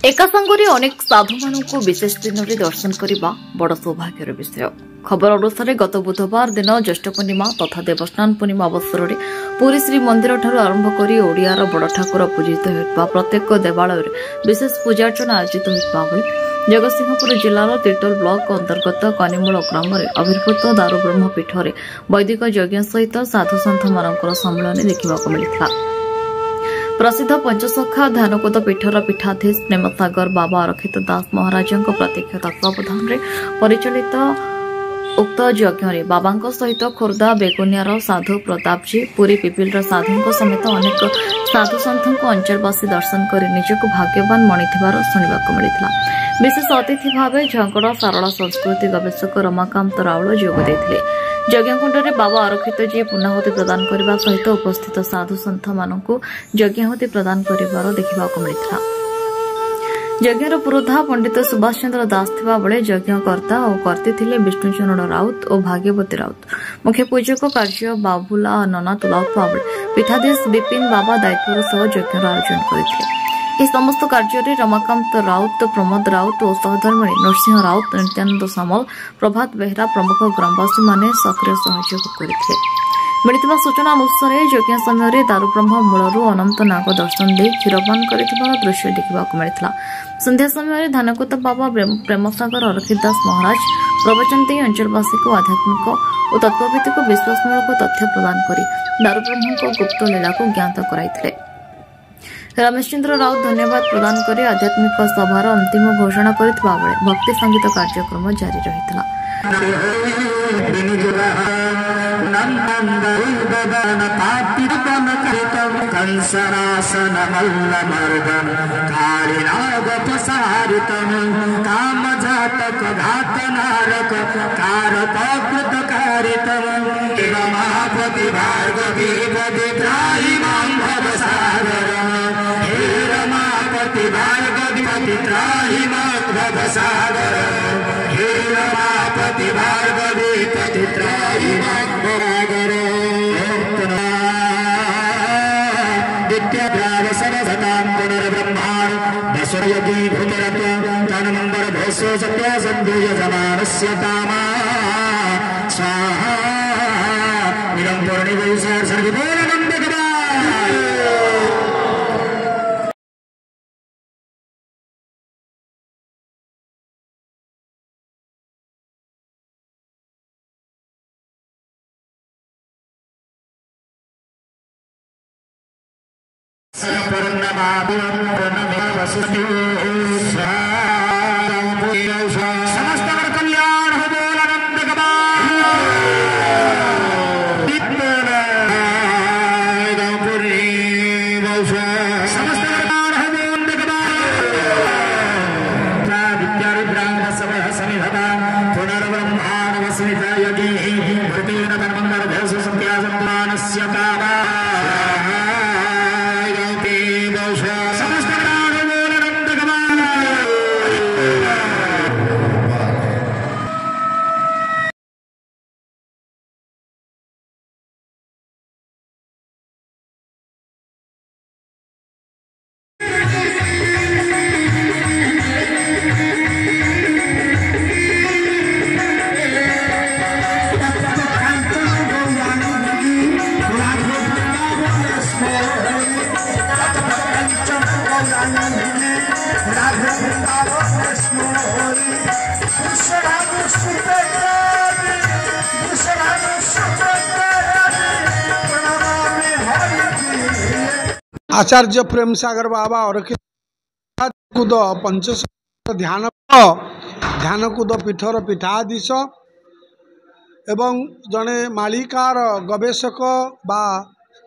एका संगरे अनेक साधु मानू विशेष दिन में दर्शन करने बड़ सौभाग्यर विषय। खबर अनुसार गत बुधवार दिन ज्येष्ठ पूर्णिमा तथा देवस्नान पूर्णिमा अवसर में पुरी श्री मंदिर ठार आरंभ कर ओडियार बड़ ठाकुर पूजित होता प्रत्येक देवालय विशेष पूजार्चना आयोजित होता बेले जगतसिंहपुर जिलार तिर्तोल ब्लॉक अंतर्गत कनिमूल ग्राम में आविर्भूत दारुब्रह्म पीठ में वैदिक यज्ञ सहित साधु सन्थ मान सम्मिलन देखा मिलता। प्रसिद्ध पंचसखा ध्यानकूद पीठर पीठाधीश प्रेमसागर बाबा अरक्षित दास महाराज प्रत्यक्ष तत्वावधान परिचालित उक्त यज्ञ बाबा सहित खोर्धा बेगुनियार साधु प्रतापजी पुरी पिपिल साधु समेत अनेक साधु सन्थ अंचलवासी दर्शन कर निजक भाग्यवान मणिथिबार शुणा मिलता। विशेष अतिथि भाव झंकड़ सारला संस्कृति गवेषक रमाकांत राउल जोग देते। यज्ञकुंड में बाबा आरक्षित जी पूर्णाहुति प्रदान करने सहित उपस्थित साधु सन्थ मानू यज्ञाहुति प्रदान कर देखा मिलता। यज्ञर पुरोधा पंडित सुभाष चंद्र दास थिबा बेले यज्ञकर्ता और कर्ती थिले विष्णुचरण राउत और भाग्यवती राउत। मुख्य पूजक कार्य बाबुला नना तुलाउता बेले पीठाधीश विपिन बाबा दायित्वर सह यज्ञर आयोजन करथिले। इस समस्त कार्य रमाकांत राउत, प्रमोद राउत और सहधर्मिणी नरसिंह राउत, नित्यानंद सामल, प्रभात बेहरा प्रमुख ग्रामवासी माने सक्रिय सहयोग करथिले। मिलिଥିବା सूचना अनुसार यज्ञ समय दारुब्रह्म मूलरू अनंत नाग दर्शन दे क्षीरपान कर दृश्य देखा मिलता। संध्या समय धानकूत बाबा प्रेमसागर अरक्षित दास महाराज प्रवचन दे अंचलवासी को आध्यात्मिक और तत्वभित्तिक विश्वासमूलक तथ्य प्रदान कर दारुब्रह्म गुप्त लीला को ज्ञात कराइथिले। रमेश चंद्र राउत धन्यवाद प्रदान कर आध्यात्मिक सभार अंतिम घोषणा करथिबा बेले भक्ति संगीत कार्यक्रम जारी रहितला। कंसनासन मल्लमर्दन कालिनागपसारितम कामजातक घातनारक कारपकृतकारितम रमापति भार्गवी त्राहि मां भवसागरम हे रमापति भार्गवी त्राहि मां भवसागरम हे रमापति भार्गवी त्राहि मां भवसागरम दशरथी भूतरत्व तन्मंबर भोसो सत्य संधूय जमानस्य कामा स्वाहा निरंतर निवैसार सर्वोनंद समस्त कल्याण हो बोल आनंद आचार्य प्रेम सागर बाबा और कूद पंचसखा ध्यानकूद पीठर पीठाधीश एवं जड़े मालिकार गवेषक बा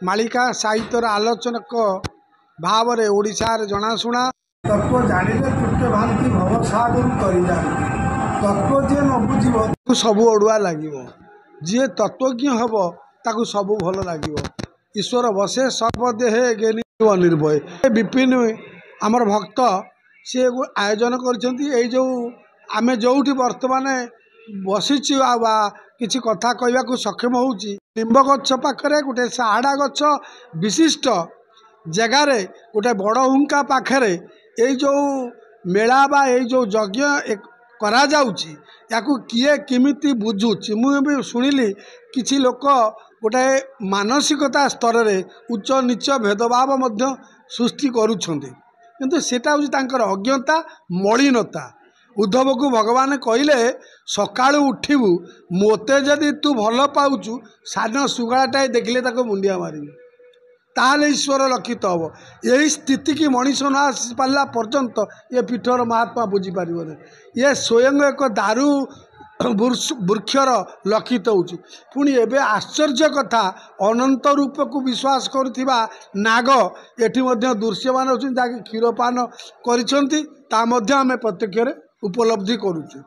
मालिका साहित्यर आलोचनक भाव में ओडिशार जनाशुना तत्व जाने तृत्य भांति भव सागर कर तत्व जे न बुझ सब अड़ुआ लगे जी तत्वज्ञ हम ताकू सब भल लगे। ईश्वर बसे सर्वदेहे ज्ञानी निर्भय विपिन आमर भक्त सी आयोजन कर जो आम जो बर्तमान बसीचु किसी कथा कहवाक सक्षम होउची निम्ब गछ पाखरे गोटे साहाड़ा गछ विशिष्ट जगार गोटे बड़ हुंका पाखरे ये जो मेला बा ये जो यज्ञ करा जाउची याकू किए किमिति बुझुची मुझे शुणिली किसी लोक गोटे मानसिकता स्तर रे उच्च नीच भेदभाव मध्य सृष्टि करुछंती किंतु सेटा हूँ तांकर अज्ञता मलिनता। उद्धव को भगवान कहले सकाळु उठिबु मोते जदि तू भल पाउचु सान सुगाटाए देखले ताको मुंडिया मारिबु ताहले ईश्वर लक्षित हम। यही स्थिति की मनीष न आसी पारा पर्यंत ये पीठर महात्मा बुझीपार ये स्वयं एक दारू वृक्षर लक्षित होची। पुणी एवं आश्चर्य कथा अनंत रूप को विश्वास करुवा नाग एटी दृश्यमान होती जहाँकि क्षीरपान करें प्रत्यक्ष उपलब्धि करुचु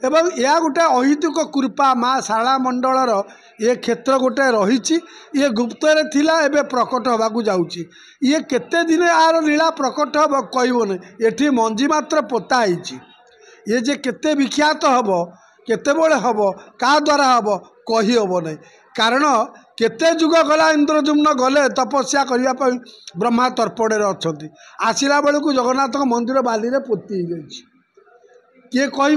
एवं यह गोटे अहितुक कृपा माँ शारला मंडलर ये क्षेत्र गोटे रही ये गुप्तर थिला एबे प्रकट होगाकू जाऊँगी ये केते दिन यार लीला प्रकट हम कहबन ये मंजी मात्र पोता ये जे केते विख्यात हम केतेबेले हम क्या द्वारा हम कही हम नहीं कारण केते जुग गला इंद्रजुम्न गले तपस्या करने ब्रह्मा तर्पणे अच्छा आसला बेलू जगन्नाथ मंदिर बाली में पोती जाइए किए कह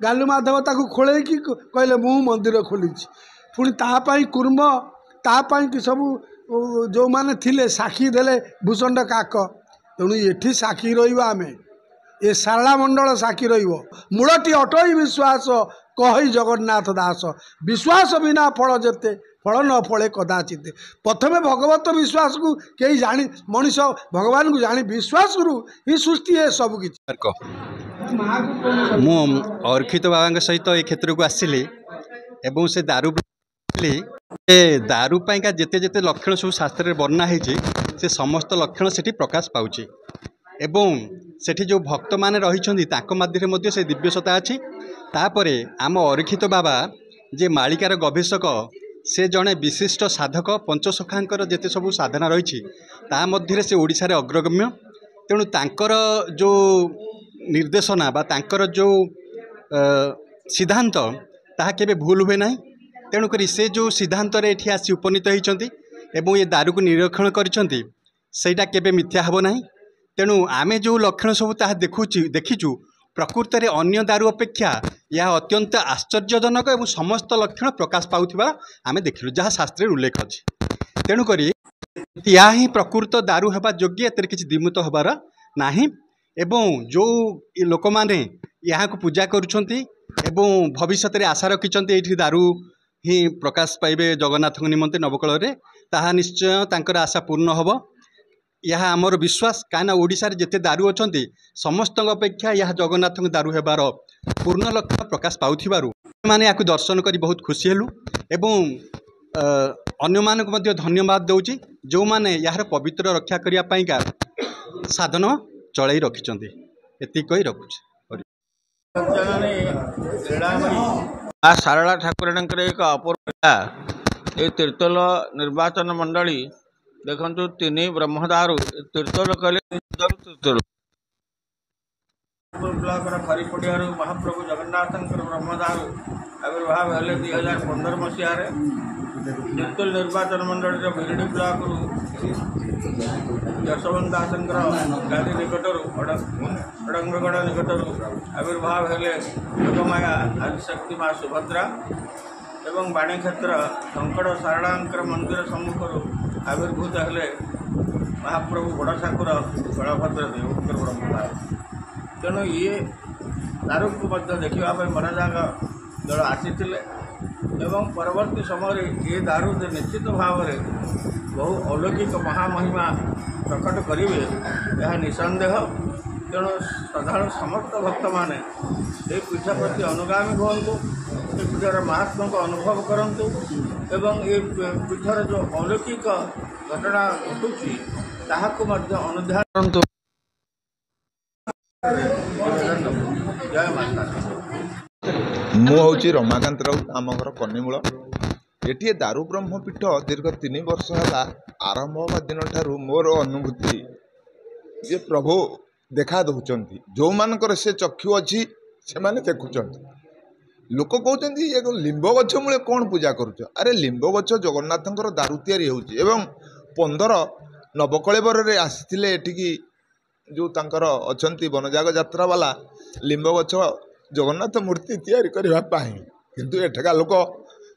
गालू माधव ताकू खोल कहले मु मंदिर खोली पुणी तापाई कुर्म तापाई कि सब जो माने थिले साक्षी देले भूषंड काक तेणु ये साक्षी रहा ये शारला मंडल साक्षी रूलटी अटई विश्वास कही जगन्नाथ दास विश्वास बिना फल जेते फल न फले कदाचित प्रथमे भगवत विश्वास को कई जानी मनीष भगवान को जानी विश्वास रु ही सृष्टि है सबकि मु अर्खित बाबा सहित ये क्षेत्र को आसिली एवं से दारू पाइका जेते जेते लक्षण सब शास्त्र में वर्णना होती से समस्त लक्षण से प्रकाश पाउची एवं सेठी जो भक्त माने रही मध्य मध्य से दिव्यसता अच्छी तापरे आम अरिखित बाबा जे मालिकार गवेषक से जड़े विशिष्ट साधक पंचसखांकर जेते सब साधना रही मध्य से ओडिशा रे अग्रगम्य तेणु तांकर जो निर्देशना बा तांकर जो सिद्धांत ताहा केबे भूल हुए ना तेणुक से जो सिद्धांत रे एठी आसी उपनीत होइचंती एवं ये दारू को निरीक्षण करिसंती सेटा केबे मिथ्या हबो नाही। तेणु आमे जो लक्षण सब ताहा देखीचु प्रकृत में अन्य दारू अपेक्षा यह अत्यंत आश्चर्यजनक एवं समस्त लक्षण प्रकाश पाउथिबा आमे देखिलु जहाँ शास्त्र उल्लेख अछि। तेणुक या ही प्रकृत दारू हेबा योग्य एतर किछि द्विमत हबार नाही एवं जो लोक माने यहाँ को पूजा करुछंती एवं भविष्य में आशा रखिछंती एठी दारू ही प्रकाश पाइबे जगन्नाथ निमंते नवकल रे ताहा निश्चय तांकर आशा पूर्ण हबो यह आमर विश्वास कहीं ओडिशा रे जेते दारू अच्छा समस्त अपेक्षा यह जगन्नाथ दारू हेबार पूर्ण लक्ष्य प्रकाश पाउथिबारु माने याकु दर्शन करी बहुत खुशी हेलु एवं अन्य मानक मध्य धन्यवाद दउची जो माने यार पवित्र रक्षा करिया पाइका साधन चलाई रखिचंती एति कहि रखुछी। शारला ठाकुराणीकर एक अपूर्वता ये तीर्थल निर्वाचन मंडली देखु तीन ब्रह्मदारू तीर्थल कहले तीर्थल ब्लॉक खरीपड़िया महाप्रभु जगन्नाथ ब्रह्मदारू आविर्भाव हेले 2015 मसीह तीर्थल निर्वाचन मंडल बिरडी ब्लॉक यशवंत दास गादी निकटर अड़ंगगढ़ निकटर आविर्भाव हेले योगमाया आदिशक्ति माँ सुभद्रा एवं बाणी क्षेत्र शंकड़ शारलांकर मंदिर सम्मुखर आविर्भूत हेले महाप्रभु बड़ ठाकुर बलभद्र देवकर ब्रह्मदारू तेणु ये दारू को देखा महाराजा दल आसी एवं परवर्ती समय ये दारू निश्चित भाव में बहु अलौकिक महामहिमा प्रकट करेंगे यह निसंदेह। तेणु साधारण समस्त भक्त मैंने ये पीठ प्रति अनुगामी हूँ ये पीठर महात्मा को अनुभव करूँ एवं ये पीठर जो अलौकिक घटना घटुची ताहाको मध्य अनुध्यान करंतु। जय माता। मु हूँ रमाकांत राउत आम घर कन्नीमूल ये दारू ब्रह्मपीठ दीर्घ 3 वर्ष है आरंभ हवा दिन ठारू मोर अनुभूति जे प्रभु देखा दौरान जो मानकर से चक्षु अच्छी से माने देखुंट लोक कहते ये लिंब गछ मूले कौन पूजा करुच अरे लिंब गछ जगन्नाथ दारू तैयारी होउची एवं 15 नवकलेवर आसी एठिकी जो तांकर अछंती वनजाग यात्रा वाला लिंब गछ जगन्नाथ मूर्ति तैयारी करबा पाई किंतु एठका लोक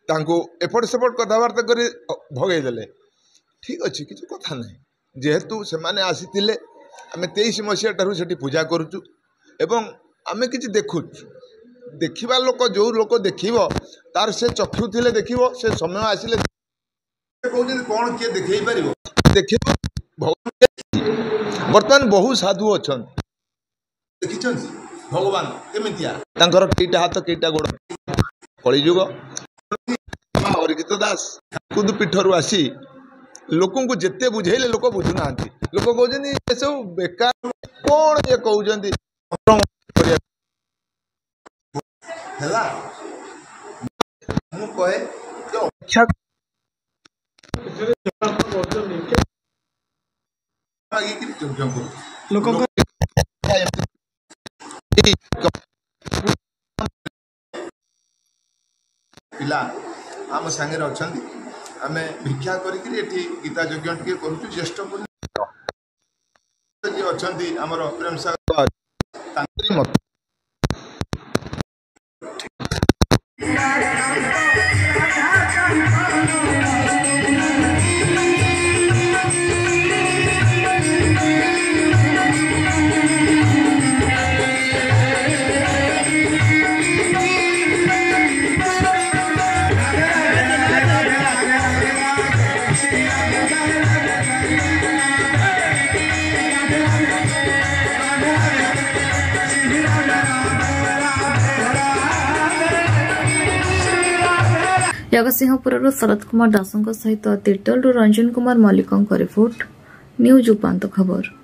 तांको एपट सेपट कथबार्ता कर भगेदेले ठीक अच्छे किसी कथा ना जेहेतु से माने आसीथिले आमे 23 मसीहा ठारू सेठी पूजा करूचु एवं आमे किछि देखुचु देखिबा लोक जो लोक देखिबो तार से चक्षु थिले देखिबो से समय आसिले कहउछन कोन के देखै परिबो देखिबो भगवान वर्तमान बहु साधु अछन देखिछन भगवान केमितिया तांकर केटा हाथ केटा गोड़ कलिजुग हरिकृत दास कुदु पीठरू आसी लोक जिते बुझेले लोक बुझुना लोक कहते सब बेकार कौन ये कहते पिला आम सांगे अच्छा आम भिक्षा करी गीता यज्ञ टे करुचु ज्येष्ठ जी अच्छा आमर प्रेम सागर मत जगतसिंहपुर शरद कुमार दास सहित तिर्तल रंजन कुमार मल्लिक रिपोर्ट न्यूज उपांत खबर।